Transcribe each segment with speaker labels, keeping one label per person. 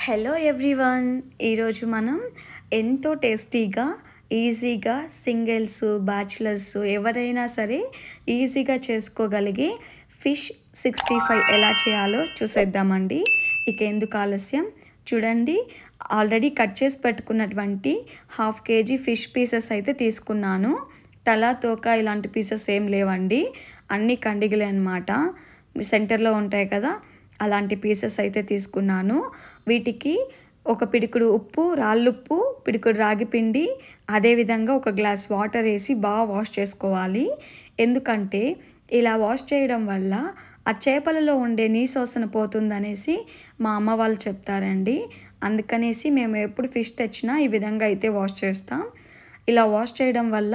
Speaker 1: Hello everyone, ఈరోజు మనం ఎంతో టేస్టీగా ఈజీగా సింగిల్స్ బ్యాచిలర్స్ ఎవరైనా సరే ఈజీగా చేసుకోగలిగే ఫిష్ 65 ఎలా చేయాలో చూసేద్దామండి. ఇక ఎందుకు ఆలస్యం, చూడండి. ఆల్రెడీ కట్ చేసి పెట్టుకున్నటువంటి 1/2 kg ఫిష్ పీసెస్ అయితే తీసుకున్నాను. తల తోక ఇలాంటి పీసెస్ ఏం లేవండి, అన్ని కండిగలే అన్నమాట. సెంటర్లో ఉంటాయి కదా, అలాంటి పీసెస్ అయితే తీసుకున్నాను. వీటికి ఒక పిడికుడు ఉప్పు, రాళ్ళుప్పు, పిడికుడు రాగి పిండి, అదేవిధంగా ఒక గ్లాస్ వాటర్ వేసి బాగా వాష్ చేసుకోవాలి. ఎందుకంటే ఇలా వాష్ చేయడం వల్ల ఆ చేపలలో ఉండే నీసోసన పోతుందనేసి మా అమ్మ వాళ్ళు చెప్తారండి. అందుకనేసి మేము ఎప్పుడు ఫిష్ తెచ్చినా ఈ విధంగా అయితే వాష్ చేస్తాం. ఇలా వాష్ చేయడం వల్ల,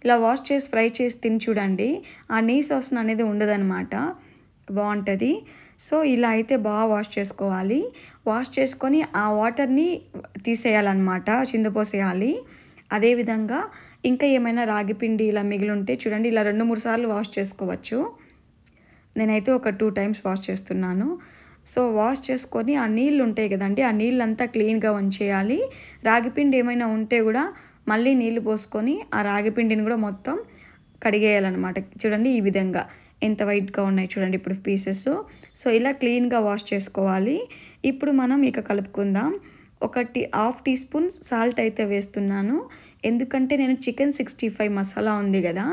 Speaker 1: ఇలా వాష్ చేసి ఫ్రై చేసి తిని చూడండి, ఆ నీసోసన అనేది ఉండదన్నమాట, బాగుంటుంది. సో ఇలా అయితే బాగా వాష్ చేసుకోవాలి. వాష్ చేసుకొని ఆ వాటర్ని తీసేయాలన్నమాట, చిందపోసేయాలి. అదేవిధంగా ఇంకా ఏమైనా రాగి పిండి ఇలా మిగిలి ఉంటే చూడండి, ఇలా 2-3 సార్లు వాష్ చేసుకోవచ్చు. నేనైతే ఒక 2 times వాష్ చేస్తున్నాను. సో వాష్ చేసుకొని ఆ నీళ్ళు ఉంటాయి కదండి, ఆ నీళ్ళంతా క్లీన్గా వంచేయాలి. రాగిపిండి ఏమైనా ఉంటే కూడా మళ్ళీ నీళ్ళు పోసుకొని ఆ రాగిపిండిని కూడా మొత్తం కడిగేయాలన్నమాట. చూడండి ఈ విధంగా ఎంత వైట్గా ఉన్నాయి చూడండి ఇప్పుడు పీసెస్. సో ఇలా క్లీన్గా వాష్ చేసుకోవాలి. ఇప్పుడు మనం ఇక కలుపుకుందాం. 1/2 teaspoon సాల్ట్ అయితే వేస్తున్నాను. ఎందుకంటే నేను చికెన్ 65 మసాలా ఉంది కదా,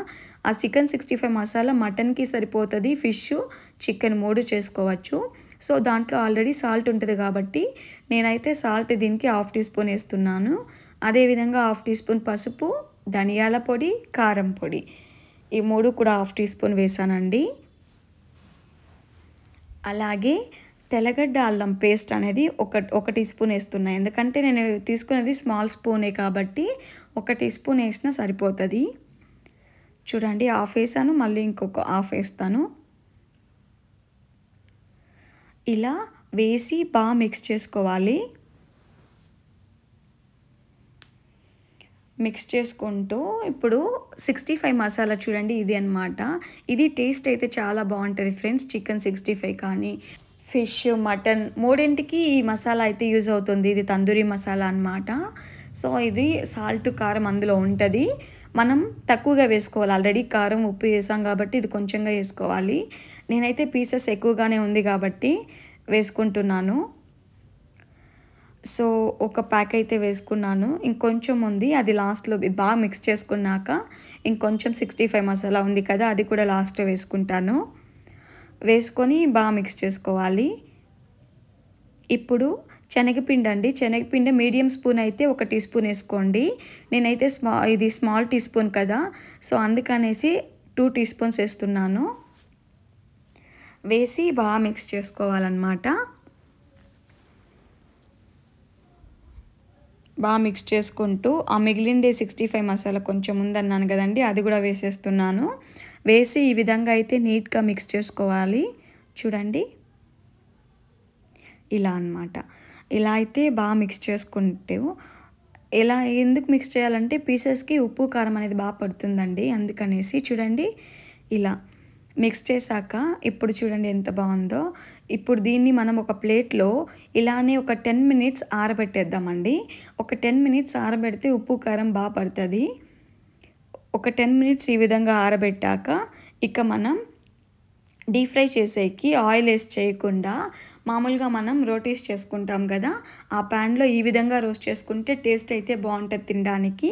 Speaker 1: ఆ చికెన్ 65 మసాలా మటన్కి సరిపోతుంది. ఫిష్ చికెన్ 3 చేసుకోవచ్చు. సో దాంట్లో ఆల్రెడీ సాల్ట్ ఉంటుంది కాబట్టి నేనైతే సాల్ట్ దీనికి 1/2 teaspoon వేస్తున్నాను. అదేవిధంగా 1/2 teaspoon పసుపు, ధనియాల పొడి, కారం పొడి, ఈ 3 కూడా 1/2 teaspoon వేసానండి. అలాగే తెల్లగడ్డ అల్లం పేస్ట్ అనేది ఒక teaspoon వేస్తున్నాను. ఎందుకంటే నేను తీసుకున్నది స్మాల్ స్పూనే కాబట్టి 1 teaspoon వేసినా సరిపోతుంది. చూడండి 1/2 వేసాను, మళ్ళీ ఇంకొక 1/2 వేస్తాను. ఇలా వేసి బాగా మిక్స్ చేసుకోవాలి. మిక్స్ చేసుకుంటూ ఇప్పుడు 65 మసాలా చూడండి, ఇది అన్నమాట. ఇది టేస్ట్ అయితే చాలా బాగుంటుంది ఫ్రెండ్స్. చికెన్ 65 కానీ ఫిష్, మటన్ మూడింటికి ఈ మసాలా అయితే యూజ్ అవుతుంది. ఇది తందూరి మసాలా అన్నమాట. సో ఇది సాల్ట్, కారం అందులో ఉంటుంది. మనం తక్కువగా వేసుకోవాలి. ఆల్రెడీ కారం, ఉప్పు వేసాం కాబట్టి ఇది కొంచెంగా వేసుకోవాలి. నేనైతే పీసెస్ ఎక్కువగానే ఉంది కాబట్టి వేసుకుంటున్నాను. సో ఒక ప్యాక్ అయితే వేసుకున్నాను, ఇంకొంచెం ఉంది, అది లాస్ట్లో బాగా మిక్స్ చేసుకున్నాక ఇంకొంచెం 65 మసాలా ఉంది కదా, అది కూడా లాస్ట్లో వేసుకుంటాను. వేసుకొని బాగా మిక్స్ చేసుకోవాలి. ఇప్పుడు శనగపిండి అండి, శనగపిండి మీడియం స్పూన్ అయితే 1 teaspoon వేసుకోండి. నేనైతే ఇది స్మాల్ teaspoon కదా, సో అందుకనేసి 2 teaspoons వేస్తున్నాను. వేసి బాగా మిక్స్ చేసుకోవాలన్నమాట. బాగా మిక్స్ చేసుకుంటూ ఆ మిగిలిండే 65 మసాలా కొంచెం ఉందన్నాను కదండి, అది కూడా వేసేస్తున్నాను. వేసి ఈ విధంగా అయితే నీట్గా మిక్స్ చేసుకోవాలి. చూడండి ఇలా అన్నమాట. ఇలా అయితే బాగా మిక్స్ చేసుకుంటూ, ఇలా ఎందుకు మిక్స్ చేయాలంటే పీసెస్కి ఉప్పు కారం అనేది బాగా పడుతుందండి, అందుకనేసి. చూడండి ఇలా మిక్స్ చేశాక ఇప్పుడు చూడండి ఎంత బాగుందో. ఇప్పుడు దీన్ని మనం ఒక ప్లేట్లో ఇలానే ఒక 10 minutes ఆరబెట్టేద్దామండి. ఒక 10 minutes ఆరబెడితే ఉప్పు కారం బాగా పడుతుంది. ఒక 10 minutes ఈ విధంగా ఆరబెట్టాక ఇక మనం డీప్ ఫ్రై చేసేకి ఆయిల్ వేసి చేయకుండా మామూలుగా మనం రోటీస్ చేసుకుంటాం కదా, ఆ ప్యాన్లో ఈ విధంగా రోస్ట్ చేసుకుంటే టేస్ట్ అయితే బాగుంటుంది తినడానికి.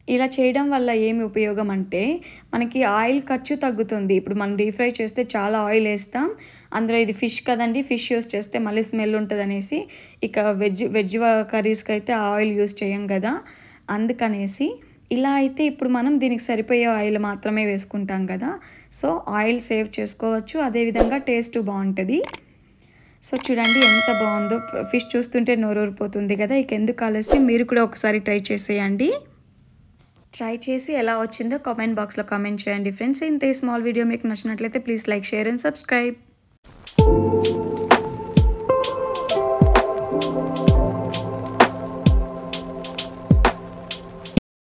Speaker 1: ఇలా చేయడం వల్ల ఏమి ఉపయోగం అంటే మనకి ఆయిల్ ఖర్చు తగ్గుతుంది. ఇప్పుడు మనం డీప్ ఫ్రై చేస్తే చాలా ఆయిల్ వేస్తాం, అందులో ఇది ఫిష్ కదండి, ఫిష్ యూస్ చేస్తే మళ్ళీ స్మెల్ ఉంటుంది అనేసి ఇక వెజ్ కర్రీస్కి అయితే ఆయిల్ యూస్ చేయం కదా, అందుకనేసి ఇలా అయితే ఇప్పుడు మనం దీనికి సరిపోయే ఆయిల్ మాత్రమే వేసుకుంటాం కదా, సో ఆయిల్ సేవ్ చేసుకోవచ్చు. అదేవిధంగా టేస్ట్ బాగుంటుంది. సో చూడండి ఎంత బాగుందో, ఫిష్ చూస్తుంటే నోరూరిపోతుంది కదా. ఇక ఎందుకు ఆలస్యం, మీరు కూడా ఒకసారి ట్రై చేసేయండి. ట్రై చేసి ఎలా వచ్చిందో కామెంట్ బాక్స్లో కామెంట్ చేయండి ఫ్రెండ్స్. ఇంత స్మాల్ వీడియో మీకు నచ్చినట్లయితే please like, share and subscribe.